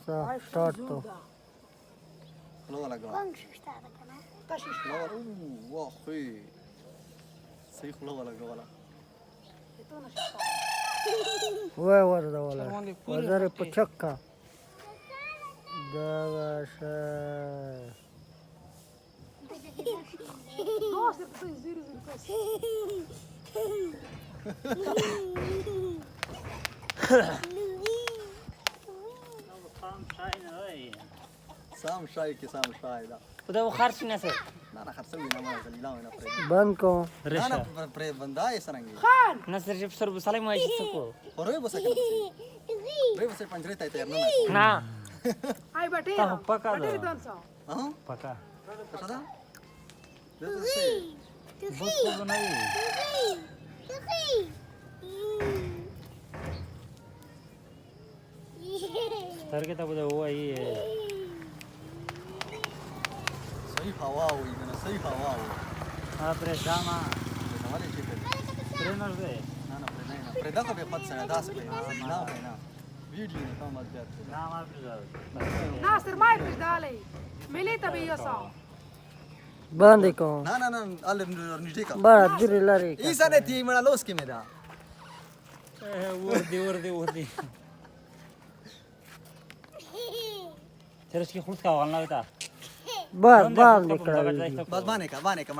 स्टार्ट तो لغة لقوا لغة واخي سيخ لغة لقوا ولا ورده ولا وزر بچکا دا سام شاي كي سام شاي لا وده خارج ناس انا خرسوي انا ما زال لا انا فريد بند کو انا فريد بنداي سرنجي ناس رجب سرب سلام ما يشتكو وري بس كده ري بس पंजरे ताई तैयार ना आई बटेर ता पका बटेर दो दोन सौ हाँ पका पता था जैसे बहुत को नहीं तर के तब वो आई है सही हवा हुई मैंने सही हवा हुई आप रे जामा हमारे चीज़ ट्रेनर से ना ना नहीं ना फ्रेदा को भी पता है दास पे ना पे ना वीडियो में काम मत जाते नाम आप जाओ नासिर ما يفرش دالي مليتا بيوصا بند کو ना ना ना अल निटिका बड़ा दूर लरे ईसा ने थी मेरा लोस के मेरा وردي चलो इसकी खुद का वालना बेटा बस निकल बस बाने का